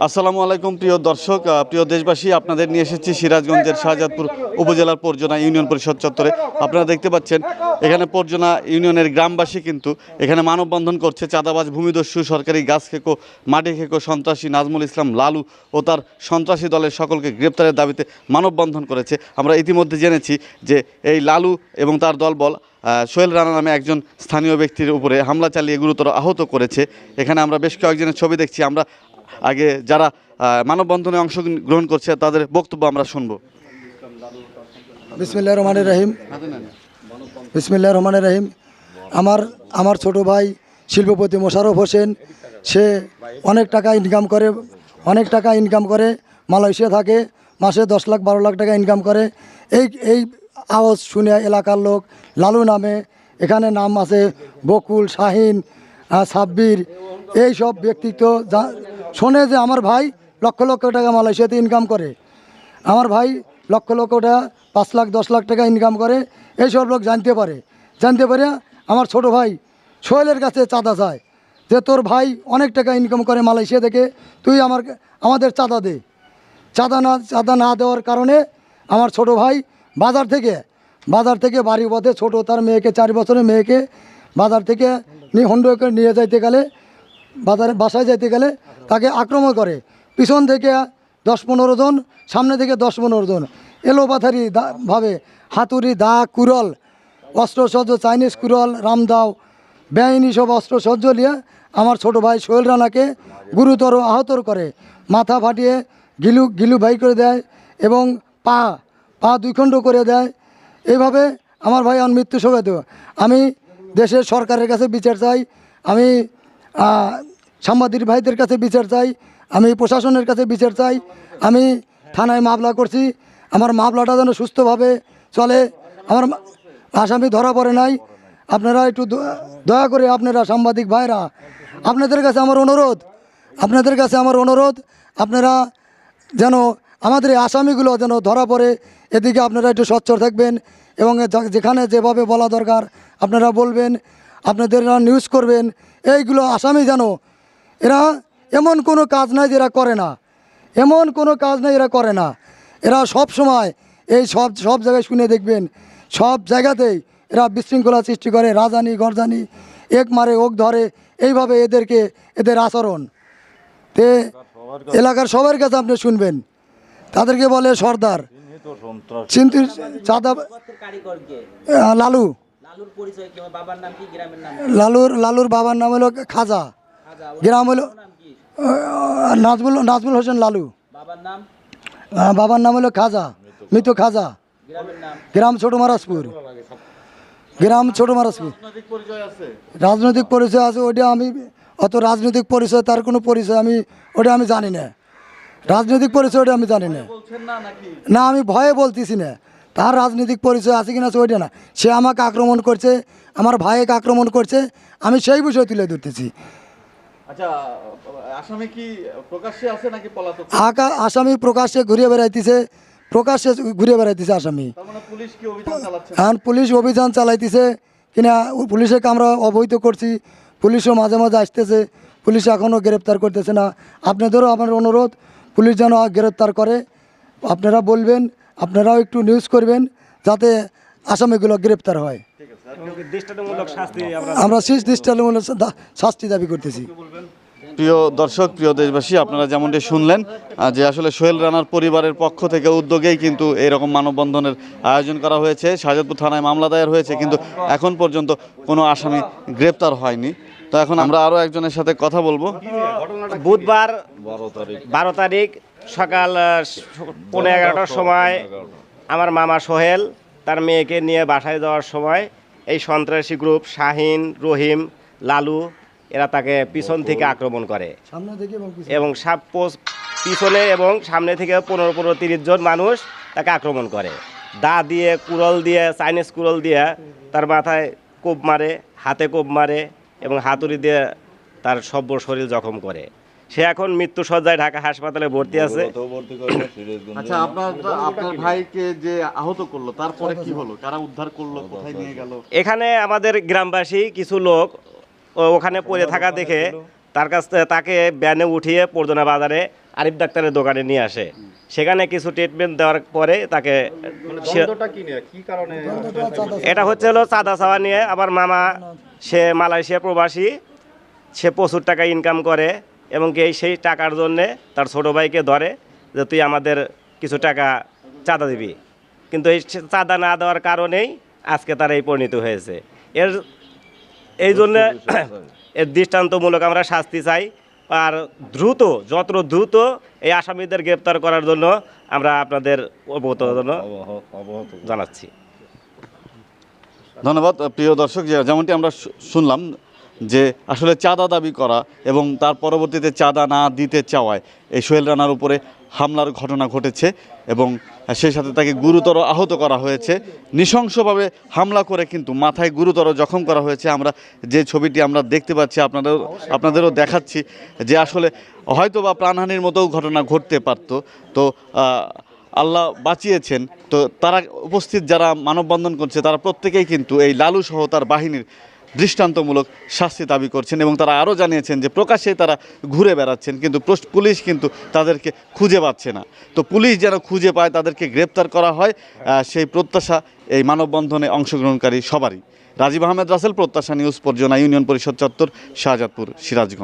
আসসালামু আলাইকুম প্রিয় দর্শক, প্রিয় দেশবাসী, আপনাদের নিয়ে এসেছি সিরাজগঞ্জের শাহজাদপুর উপজেলার পরজনা ইউনিয়ন পরিষদ চত্বরে। আপনারা দেখতে পাচ্ছেন এখানে পরজনা ইউনিয়নের গ্রামবাসী কিন্তু এখানে মানববন্ধন করছে। চাঁদাবাজ, ভূমিদস্যু, সরকারি গাছ খেকো, মাটি খেকো সন্ত্রাসী নাজমুল ইসলাম লালু ও তার সন্ত্রাসী দলের সকলকে গ্রেপ্তারের দাবিতে মানববন্ধন করেছে। আমরা ইতিমধ্যে জেনেছি যে এই লালু এবং তার দলবল সোহেল রানা নামে একজন স্থানীয় ব্যক্তির উপরে হামলা চালিয়ে গুরুতর আহত করেছে। এখানে আমরা বেশ কয়েকজনের ছবি দেখছি। আমরা আগে যারা মানববন্ধনে অংশগ্রহণ করছে তাদের বক্তব্য আমরা শুনবো। বিসমিল্লাহির রহমানির রহিম। বিসমিল্লাহির রহমানির রহিম। আমার ছোট ভাই শিল্পপতি মোশাররফ হোসেন, সে অনেক টাকা ইনকাম করে মালয়েশিয়া থাকে, মাসে 10 লাখ 12 লাখ টাকা ইনকাম করে। এই আওয়াজ শুনে এলাকার লোক লালু নামে, এখানে নাম আছে বকুল, শাহিন, সাব্বির, এই সব ব্যক্তিত্ব শোনে যে আমার ভাই লক্ষ লক্ষ টাকা মালয়েশিয়াতে ইনকাম করে, আমার ভাই লক্ষ লক্ষ টাকা 5 লাখ 10 লাখ টাকা ইনকাম করে। এইসব লোক জানতে পারে আমার ছোট ভাই সোহেলের কাছে চাঁদা চায় যে তোর ভাই অনেক টাকা ইনকাম করে মালয়েশিয়া থেকে, তুই আমাদের চাঁদা দে। চাঁদা না দেওয়ার কারণে আমার ছোট ভাই বাজার থেকে বাড়ি পথে ছোট তার মেয়েকে 4 বছরের মেয়েকে বাজার থেকে হন্ডে করে নিয়ে যাইতে গেলে, বাসায় যাইতে গেলে তাকে আক্রমণ করে। পিছন থেকে 10-15 জন, সামনে থেকে 10-15 জন এলোপাথারি ভাবে হাতুড়ি, দা, কুড়াল, অস্ত্রসজ্জ, চাইনিজ কুড়াল, রামদাও, বেআইনি সব অস্ত্রসজ্জ নিয়ে আমার ছোট ভাই সোহেল রানাকে গুরুতর আহত করে, মাথা ফাটিয়ে গিলু ভাই করে দেয় এবং পা 2 খণ্ড করে দেয়। এইভাবে আমার ভাই মৃত্যু শোকাত। আমি দেশের সরকারের কাছে বিচার চাই, আমি সাংবাদিক ভাইদের কাছে বিচার চাই, আমি প্রশাসনের কাছে বিচার চাই। আমি থানায় মামলা করছি, আমার মামলাটা যেন সুস্থভাবে চলে। আমার আসামি ধরা পড়ে নাই। আপনারা একটু দয়া করে, আপনারা সাংবাদিক ভাইরা, আপনাদের কাছে আমার অনুরোধ, আপনারা যেন আমাদের এই আসামিগুলো যেন ধরা পড়ে, এদিকে আপনারা একটু সোচ্চার থাকবেন এবং যেখানে যেভাবে বলা দরকার আপনারা বলবেন, আপনাদের নিউজ করবেন। এইগুলো আসামি যেন, এরা এমন কোনো কাজ নাই যে এরা করে না, এরা সব সময় এই সব জায়গায় শুনে দেখবেন, সব জায়গাতেই এরা বিশৃঙ্খলা সৃষ্টি করে, রাজানি গরজানি, এক মারে ওক ধরে, এইভাবে এদের আচরণ তে এলাকার সবার কাছে আপনি শুনবেন। তাদেরকে বলে সর্দার, চিন্তির চাঁদা লালুর বাবার নাম হলো খাজা, গ্রাম হলো নাজমুল হোসেন লালু, বাবার নাম হলো খাজা, মৃত খাজা, গ্রাম ছোট মারাজপুর। রাজনৈতিক পরিচয় আছে, ওইটা আমি অত রাজনৈতিক পরিচয়, তার কোনো পরিচয় ওটা আমি জানি না। রাজনৈতিক পরিচয় ওটা আমি জানি না, আমি ভয়ে বলতেছি না। তার রাজনৈতিক পরিচয় আছে কিনা ওইটা না, সে আমাকে আক্রমণ করছে, আমার ভাইকে আক্রমণ করছে, আমি সেই বিষয় তুলে ধরতেছি। আসামি প্রকাশ্যে ঘুরে বেড়াইতেছে আসামি। এখন পুলিশ অভিযান চালাইতেছে কিনা, পুলিশকে আমরা অবহিত করছি, পুলিশও মাঝে মাঝে আসতেছে, পুলিশ এখনও গ্রেপ্তার করতেছে না। আপনাদেরও আমার অনুরোধ, পুলিশ যেন গ্রেপ্তার করে। আপনারা বলবেন, আপনারাও একটু নিউজ করবেন যাতে আসামিগুলো গ্রেপ্তার হয়। আমরা দৃষ্টান্তমূলক শাস্তি দাবি করতেছি। প্রিয় দর্শক, প্রিয় দেশবাসী, আপনারা যেমনটি শুনলেন যে আসলে সোহেল রানার পরিবারের পক্ষ থেকে উদ্যোগেই কিন্তু এইরকম মানববন্ধনের আয়োজন করা হয়েছে। শাহজাদপুর থানায় মামলা দায়ের হয়েছে, কিন্তু এখন পর্যন্ত কোনো আসামি গ্রেপ্তার হয়নি। তো এখন আমরা আরও একজনের সাথে কথা বলবো। বুধবার 12 তারিখ সকাল 11:15টার সময় আমার মামা সোহেল তার মেয়েকে নিয়ে বাসায় যাওয়ার সময় এই সন্ত্রাসী গ্রুপ শাহিন, রহিম, লালু এরা তাকে পিছন থেকে আক্রমণ করে এবং পিছনে এবং সামনে থেকে 15-30 জন মানুষ তাকে আক্রমণ করে। দা দিয়ে, কুড়াল দিয়ে, চাইনিজ কুড়াল দিয়ে তার মাথায় কোপ মারে, হাতে কোপ মারে এবং হাতুড়ি দিয়ে তার সর্ব শরীর জখম করে। সে এখন মৃত্যুসজ্জায় ঢাকা হাসপাতালে ভর্তি আছে। আচ্ছা, আপনার ভাইকে যে আহত করলো তারপরে কি হলো? কারা উদ্ধার করলো, কোথায় নিয়ে গেল? এখানে আমাদের গ্রামবাসী কিছু লোক ওখানে পড়ে থাকা দেখে তার কাছ থেকে তাকে ব্যানে উঠিয়ে পর্যনা বাজারে আরিফ ডাক্তারের দোকানে নিয়ে আসে। সেখানে কিছু ট্রিটমেন্ট দেওয়ার পরে তাকে এটা হচ্ছে হলো চাঁদা চাওয়া নিয়ে। আবার মামা সে মালয়েশিয়া প্রবাসী, সে প্রচুর টাকা ইনকাম করে এবং কি সেই টাকার জন্যে তার ছোটো ভাইকে ধরে যে তুই আমাদের কিছু টাকা চাঁদা দিবি, কিন্তু এই চাঁদা না দেওয়ার কারণেই আজকে তার এই পরিণত হয়েছে। এই জন্যে এর দৃষ্টান্তমূলক আমরা শাস্তি চাই, আর দ্রুত যত দ্রুত এই আসামিদের গ্রেপ্তার করার জন্য আমরা আপনাদের অবগত জানাচ্ছি। ধন্যবাদ প্রিয় দর্শক। যেমনটি আমরা শুনলাম যে আসলে চাঁদা দাবি করা এবং তার পরবর্তীতে চাঁদা না দিতে চাওয়ায় এই সোহেল রানার উপরে হামলার ঘটনা ঘটেছে এবং সেই সাথে তাকে গুরুতর আহত করা হয়েছে। নৃশংসভাবে হামলা করে কিন্তু মাথায় গুরুতর জখম করা হয়েছে। আমরা যে ছবিটি আমরা দেখতে পাচ্ছি, আপনাদেরও দেখাচ্ছি যে আসলে হয়তো বা প্রাণহানির মতো ঘটনা ঘটতে পারত। তো আল্লাহ বাঁচিয়েছেন। তো তারা উপস্থিত যারা মানববন্ধন করছে তারা প্রত্যেকেই কিন্তু এই লালু সহ তার বাহিনীর দৃষ্টান্তমূলক শাস্তি দাবি করছেন এবং তারা আরও জানিয়েছেন যে প্রকাশ্যে তারা ঘুরে বেড়াচ্ছেন, কিন্তু পুলিশ কিন্তু তাদেরকে খুঁজে পাচ্ছে না। তো পুলিশ যেন খুঁজে পায়, তাদেরকে গ্রেপ্তার করা হয়, সেই প্রত্যাশা এই মানববন্ধনে অংশগ্রহণকারী সবারই। রাজীব আহমেদ রাসেল, প্রত্যাশা নিউজ, পর্যনা ইউনিয়ন পরিষদ চত্বর, শাহজাদপুর, সিরাজগঞ্জ।